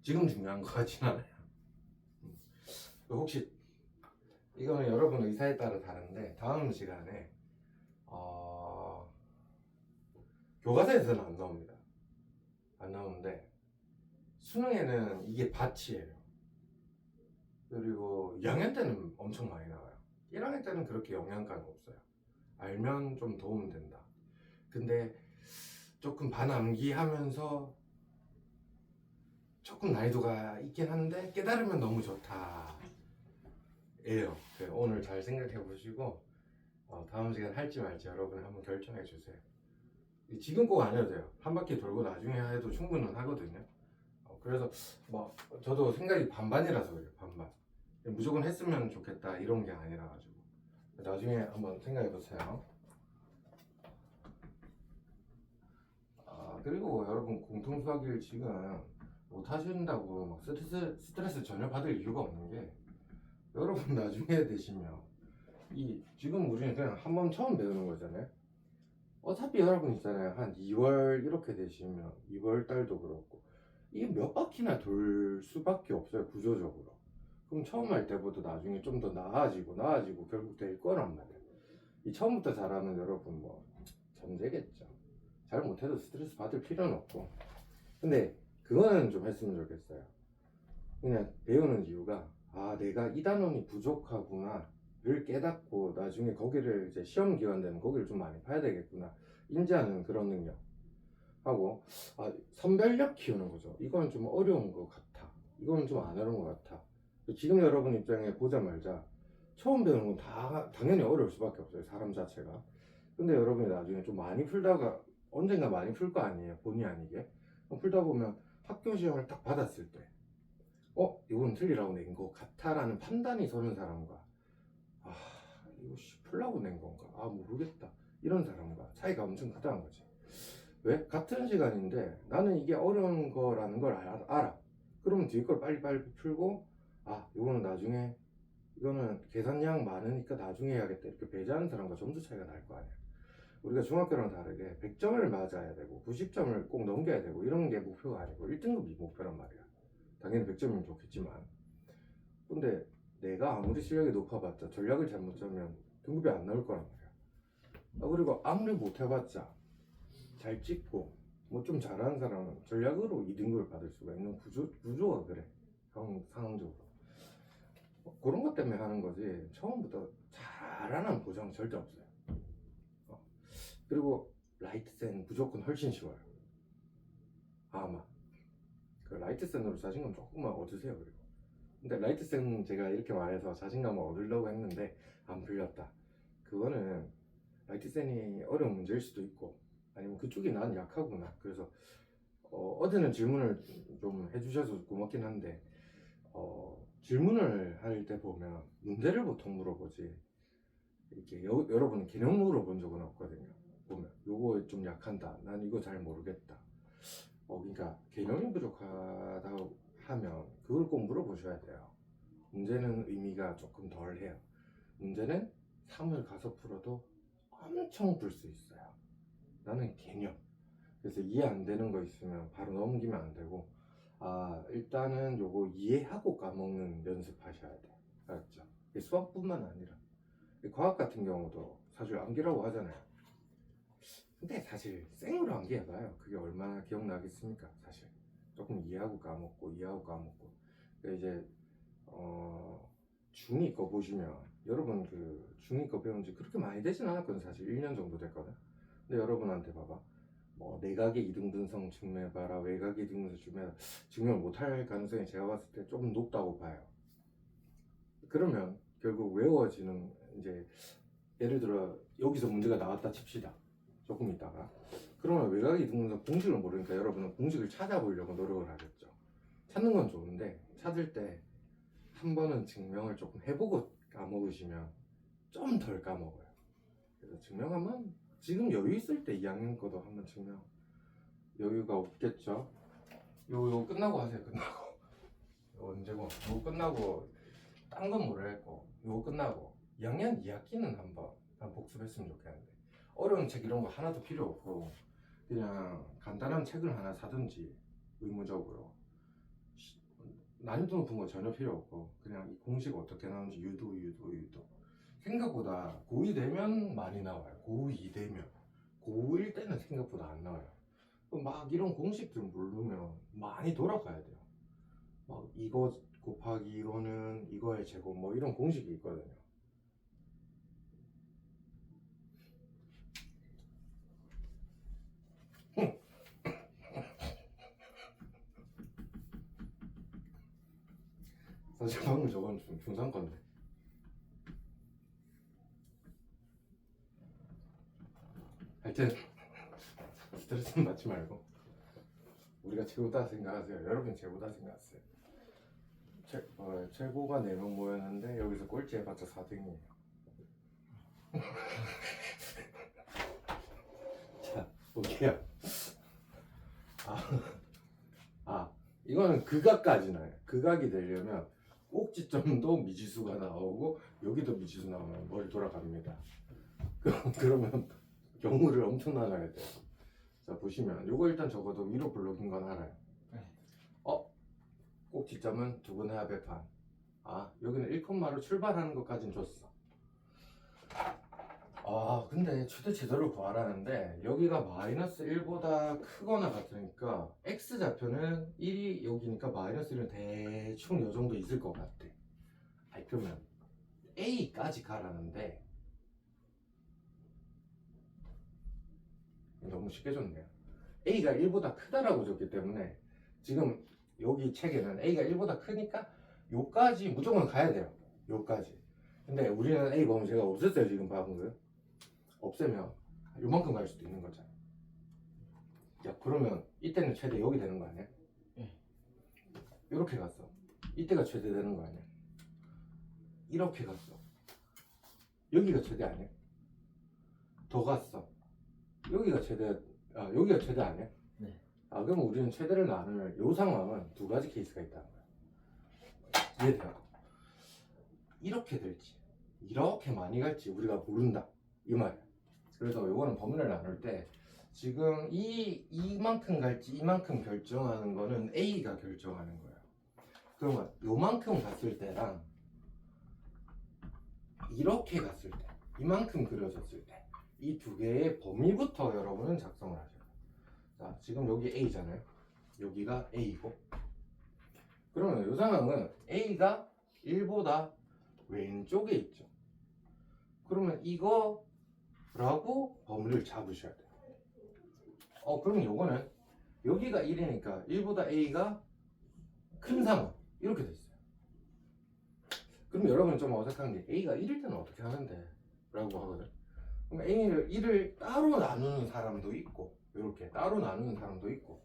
지금 중요한 거 같진 않아요. 혹시 이거는 여러분 의사에 따라 다른데 다음 시간에 교과서에서는 안 나옵니다. 안 나오는데 수능에는 이게 밭이에요. 그리고 2학년 때는 엄청 많이 나와요. 1학년 때는 그렇게 영향가는 없어요. 알면 좀 도움 된다. 근데 조금 반암기하면서 조금 난이도가 있긴 한데 깨달으면 너무 좋다 예요. 오늘 잘 생각해 보시고 다음 시간 할지 말지 여러분 한번 결정해 주세요. 지금 꼭 안 해도 돼요. 한 바퀴 돌고 나중에 해도 충분은 하거든요. 그래서 뭐 저도 생각이 반반이라서 그래요. 반반. 무조건 했으면 좋겠다 이런 게 아니라 가지고 나중에 한번 생각해 보세요. 그리고 여러분 공통수학일 지금 못 하신다고 막 스트레스 전혀 받을 이유가 없는 게 여러분 나중에 되시면 지금 우리는 그냥 한 번 처음 배우는 거잖아요. 어차피 여러분 있잖아요. 한 2월 이렇게 되시면 2월 달도 그렇고 이게 몇 바퀴나 돌 수밖에 없어요. 구조적으로. 그럼 처음 할 때보다 나중에 좀 더 나아지고 결국 될 거란 말이에요. 이 처음부터 잘하면 여러분 뭐 전제겠죠. 잘 못해도 스트레스 받을 필요는 없고. 근데 그거는 좀 했으면 좋겠어요. 그냥 배우는 이유가 내가 이 단원이 부족하구나를 깨닫고 나중에 거기를 이제 시험 기간 되면 거기를 좀 많이 봐야 되겠구나 인지하는 그런 능력 하고 선별력 키우는 거죠. 이건 좀 어려운 것 같아. 이건 좀 안 어려운 것 같아. 지금 여러분 입장에 보자마자 처음 배우는 건 당연히 어려울 수밖에 없어요. 사람 자체가. 근데 여러분이 나중에 좀 많이 풀다가 언젠가 많이 풀 거 아니에요. 본의 아니게. 풀다 보면 학교 시험을 딱 받았을 때 이건 틀리라고 낸 거 같아 라는 판단이 서는 사람과 이거 풀라고 낸 건가 모르겠다 이런 사람과 차이가 엄청 크다는 거지. 왜? 같은 시간인데 나는 이게 어려운 거라는 걸 알아. 그러면 뒤에 걸 빨리빨리 풀고 이거는 나중에 이거는 계산량 많으니까 나중에 해야겠다 이렇게 배제하는 사람과 점수 차이가 날 거 아니야. 우리가 중학교랑 다르게 100점을 맞아야 되고 90점을 꼭 넘겨야 되고 이런 게 목표가 아니고 1등급이 목표란 말이야. 당연히 100점이면 좋겠지만 근데 내가 아무리 실력이 높아봤자 전략을 잘못 짜면 등급이 안 나올 거란 말이야. 그리고 아무리 못해봤자 잘 찍고 뭐 좀 잘하는 사람은 전략으로 2등급을 받을 수가 있는 구조가 그래. 상황적으로 그런 것 때문에 하는 거지 처음부터 잘하는 보장 절대 없어요. 그리고 라이트센 무조건 훨씬 쉬워요. 아마 그 라이트센으로 자신감 조금만 얻으세요. 그리고 근데 라이트센 제가 이렇게 말해서 자신감을 얻으려고 했는데 안 풀렸다. 그거는 라이트센이 어려운 문제일 수도 있고 아니면 그쪽이 난 약하구나. 그래서 어제는 질문을 좀 해주셔서 고맙긴 한데 질문을 할 때 보면 문제를 보통 물어보지 이렇게 여러분은 개념 물어본 적은 없거든요. 보면 요거 좀 약한다. 난 이거 잘 모르겠다. 그러니까 개념이 부족하다고 하면 그걸 꼭 물어보셔야 돼요. 문제는 의미가 조금 덜해요. 문제는 3을 가서 풀어도 엄청 풀 수 있어요. 나는 개념. 그래서 이해 안 되는 거 있으면 바로 넘기면 안 되고 일단은 요거 이해하고 까먹는 연습하셔야 돼요. 알았죠? 수학뿐만 아니라 과학 같은 경우도 사실 암기라고 하잖아요. 근데 사실 생으로 암기해봐요. 그게 얼마나 기억나겠습니까? 사실 조금 이해하고 까먹고 그러니까 이제 중2 거 보시면 여러분 그 중2 거 배운 지 그렇게 많이 되진 않았거든. 사실 1년 정도 됐거든. 근데 여러분한테 봐봐 내각의 이등분성 증명해봐라 외각의 이등분성 증명을 못할 가능성이 제가 봤을 때 조금 높다고 봐요. 그러면 결국 외워지는 이제 예를 들어 여기서 문제가 나왔다 칩시다. 조금 있다가 그러면 외곽의 이등분석 공식을 모르니까 여러분은 공식을 찾아보려고 노력을 하겠죠. 찾는 건 좋은데 찾을 때 한 번은 증명을 조금 해보고 까먹으시면 좀 덜 까먹어요. 그래서 증명하면 지금 여유 있을 때 2학년 거도 한번 증명 여유가 없겠죠. 요 끝나고 하세요. 끝나고 언제고 요 끝나고 딴 건 모르겠고 요 끝나고 2학년 2학기는 한번 복습했으면 좋겠는데 어려운 책 이런 거 하나도 필요 없고 그냥 간단한 책을 하나 사든지 의무적으로 난이도 높은 거 전혀 필요 없고 그냥 이 공식 어떻게 나오는지 유도 생각보다 고2 되면 많이 나와요. 고2 되면 고1 때는 생각보다 안 나와요. 막 이런 공식들 모르면 많이 돌아가야 돼요. 막 이거 곱하기 이거는 이거의 제곱 뭐 이런 공식이 있거든요. 사실 방금 저건 중3 건데. 하여튼 스트레스는 받지 말고 우리가 최고다 생각하세요. 여러분 최고다 생각하세요. 최고가 4명 모였는데 여기서 꼴찌 해봤자 4등이에요. 자, 볼게요. 이거는 극악까지 나요. 극악이 되려면 꼭지점도 미지수가 나오고 여기도 미지수 나오면 머리 돌아갑니다. 그러면 경우를 엄청 나눠야 돼요. 자, 보시면 요거 일단 적어도 위로 블록인 건 알아요. 꼭지점은 두분의 합의 반. 여기는 1콤마로 출발하는 것까진 줬어. 근데 최대 제도를 구하라는데 여기가 마이너스 1보다 크거나 같으니까 x좌표는 1이 여기니까 마이너스 1은 대충 요 정도 있을 것 같아. 그러면 a까지 가라는데 너무 쉽게 줬네요. a가 1보다 크다라고 줬기 때문에 지금 여기 책에는 a가 1보다 크니까 요까지 무조건 가야 돼요. 요까지. 근데 우리는 a 보면 제가 없앴어요. 지금 방금 없애면 요만큼 갈 수도 있는 거잖아. 야, 그러면 이때는 최대 여기 되는 거 아니야? 이렇게 갔어. 이때가 최대 되는 거 아니야? 이렇게 갔어. 여기가 최대 아니야? 더 갔어. 여기가 최대 아니야? 네. 그러면 우리는 최대를 나누면 요 상황은 두 가지 케이스가 있다는 거야. 이해돼요? 이렇게 될지 이렇게 많이 갈지 우리가 모른다 이 말이야. 그래서 요거는 범위를 나눌 때 지금 이만큼 갈지 이만큼 결정하는 거는 A가 결정하는 거예요. 그러면 요만큼 갔을 때랑 이렇게 갔을 때 이만큼 그려졌을 때 이 두 개의 범위부터 여러분은 작성을 하셔요. 자, 지금 여기 A잖아요. 여기가 A고 그러면 이 상황은 A가 1보다 왼쪽에 있죠. 그러면 이거라고 범위를 잡으셔야 돼요. 그러면 요거는 여기가 1이니까 1보다 A가 큰 상황 이렇게 됐어요. 그럼 여러분 좀 어색한 게 A가 1일 때는 어떻게 하는데? 라고 하거든. 그럼 A를 1을 따로 나누는 사람도 있고 이렇게 따로 나누는 사람도 있고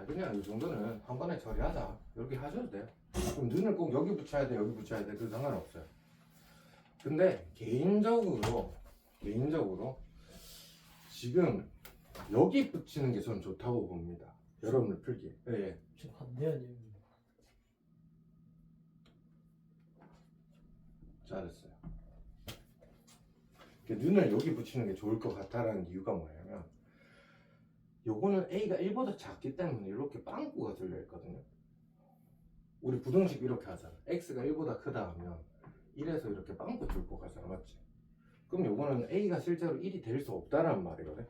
그냥 이 정도는 한 번에 처리하자 이렇게 하셔도 돼요. 그럼 눈을 꼭 여기 붙여야 돼 여기 붙여야 돼 그 상관없어요. 근데 개인적으로 지금 여기 붙이는 게 전 좋다고 봅니다. 여러분을 풀기에. 예. 저 반대하네요. 잘했어요. 눈을 여기 붙이는 게 좋을 것 같다라는 이유가 뭐냐면 요거는 A가 1보다 작기 때문에 이렇게 빵꾸가 들려 있거든요. 우리 부등식 이렇게 하잖아. X가 1보다 크다 하면 1에서 이렇게 빵꾸 뚫고 가잖아. 맞지? 그럼 요거는 A가 실제로 1이 될 수 없다라는 말이거든.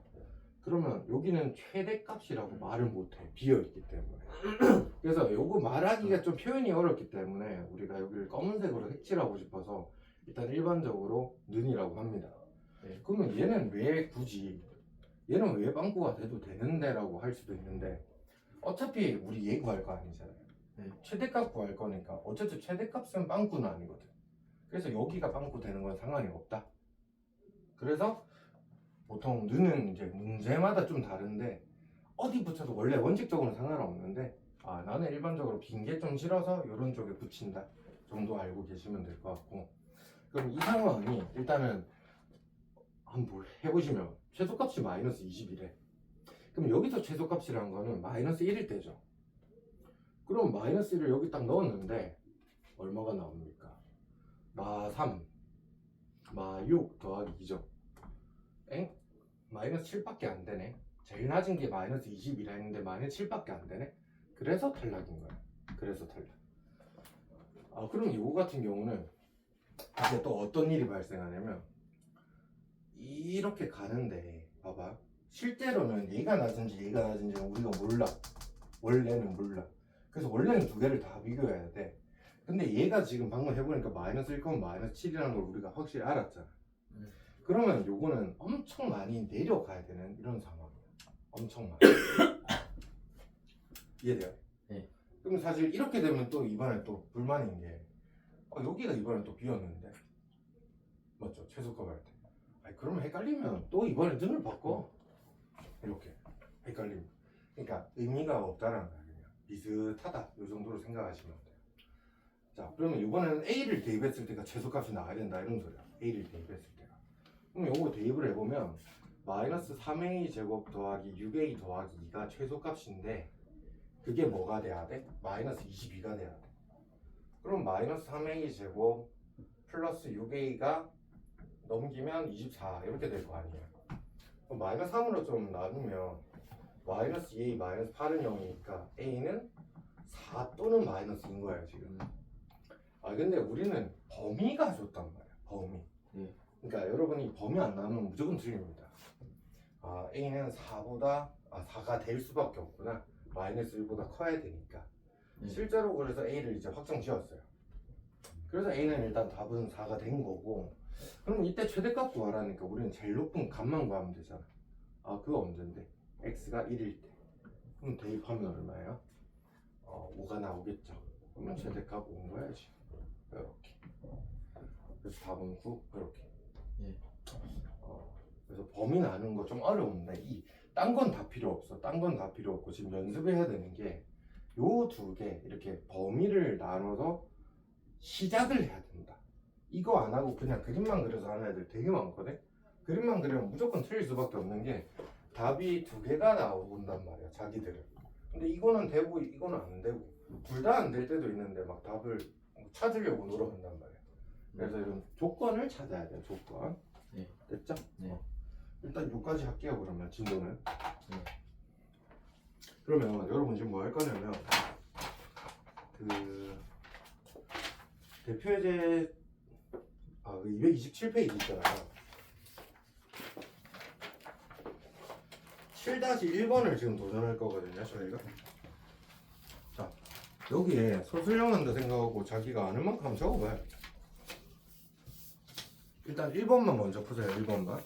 그러면 여기는 최대값이라고 말을 못해. 비어있기 때문에. 그래서 요거 말하기가 좀 표현이 어렵기 때문에 우리가 여기를 검은색으로 색칠하고 싶어서 일단 일반적으로 눈이라고 합니다. 그러면 얘는 왜 굳이 얘는 왜 빵꾸가 돼도 되는데 라고 할 수도 있는데 어차피 우리 얘 구할 거 아니잖아요. 최대값 구할 거니까 어쨌든 최대값은 빵꾸는 아니거든. 그래서 여기가 빵꾸 되는 건 상관이 없다. 그래서 보통 눈은 이제 문제마다 좀 다른데 어디 붙여도 원래 원칙적으로는 상관없는데 나는 일반적으로 빈 게 좀 싫어서 이런 쪽에 붙인다 정도 알고 계시면 될 것 같고 그럼 이 상황이 일단은 한번 해보시면 최소값이 마이너스 20이래. 그럼 여기서 최소값이라는 거는 마이너스 1일 때죠. 그럼 마이너스 1을 여기 딱 넣었는데 얼마가 나옵니까? 마 3, 마 6 더하기 2죠. 마이너스 7밖에 안 되네. 제일 낮은 게 마이너스 20이라 했는데 마이너스 7밖에 안 되네. 그래서 탈락인 거야. 그래서 탈락. 그럼 이거 같은 경우는 이제 또 어떤 일이 발생하냐면 이렇게 가는데 봐봐. 실제로는 얘가 낮은지 얘가 낮은지는 우리가 몰라. 원래는 몰라. 그래서 원래는 두 개를 다 비교해야 돼. 근데 얘가 지금 방금 해보니까 마이너스 1, 마이너스 7이라는 걸 우리가 확실히 알았잖아. 그러면 요거는 엄청 많이 내려가야 되는 이런 상황이야. 엄청 많이. 이해돼요? 네. 그럼 사실 이렇게 되면 또 이번에 또 불만인 게 여기가 이번에 또 비었는데 맞죠? 최소값 할 때. 그러면 헷갈리면 또 이번에 눈을 바꿔. 이렇게 헷갈리면. 그러니까 의미가 없다라는 거야. 그냥 비슷하다 이 정도로 생각하시면 돼요. 자, 그러면 이번에는 A를 대입했을 때가 최소값이 나와야 된다 이런 소리야. A를 대입했을 때가. 그럼 요거 대입을 해보면 마이너스 3A 제곱 더하기 6A 더하기 2가 최소값인데 그게 뭐가 돼야 돼? 마이너스 22가 돼야 돼. 그럼 마이너스 3A 제곱 플러스 6A가 넘기면 24 이렇게 될 거 아니에요. 그럼 마이너스 3으로 좀 나누면 마이너스 2A 마이너스 8은 0이니까 A는 4 또는 마이너스인 거예요 지금. 근데 우리는 범위가 줬단 말이야. 범위. 그러니까 여러분이 범위 안 나누면 무조건 틀립니다. A는 4가 될 수밖에 없구나. 마이너스 1보다 커야 되니까. 실제로 그래서 A를 이제 확정 지었어요. 그래서 A는 일단 답은 4가 된 거고. 그럼 이때 최대값 구하라니까 우리는 제일 높은 값만 구하면 되잖아. 그거 언젠데? X가 1일 때. 그럼 대입하면 얼마예요? 5가 나오겠죠. 그러면 최대값 5인 거야지. 이렇게. 그래서 답은 9 이렇게. 그래서 범위 나눈 거 좀 어려운데 딴 건 다 필요 없어. 딴 건 다 필요 없고 지금 연습해야 되는 게 요 두 개 이렇게 범위를 나눠서 시작을 해야 된다. 이거 안 하고 그냥 그림만 그려서 하는 애들 되게 많거든. 그림만 그리면 무조건 틀릴 수밖에 없는 게 답이 두 개가 나온단 말이야 자기들은. 근데 이거는 되고 이거는 안 되고 둘 다 안 될 때도 있는데 막 답을 찾으려고 노력한단 말이야. 그래서 이런 조건을 찾아야 돼요. 조건. 됐죠? 일단 여기까지 할게요. 그러면 진도는. 그러면 여러분 지금 뭐 할 거냐면 그 대표예제 그 227페이지 있잖아요. 7-1번을 지금 도전할 거거든요. 저희가. 자, 여기에 소술형한다 생각하고 자기가 아는 만큼 한번 적어봐요. 일단 1번만 먼저 푸세요. 1번만.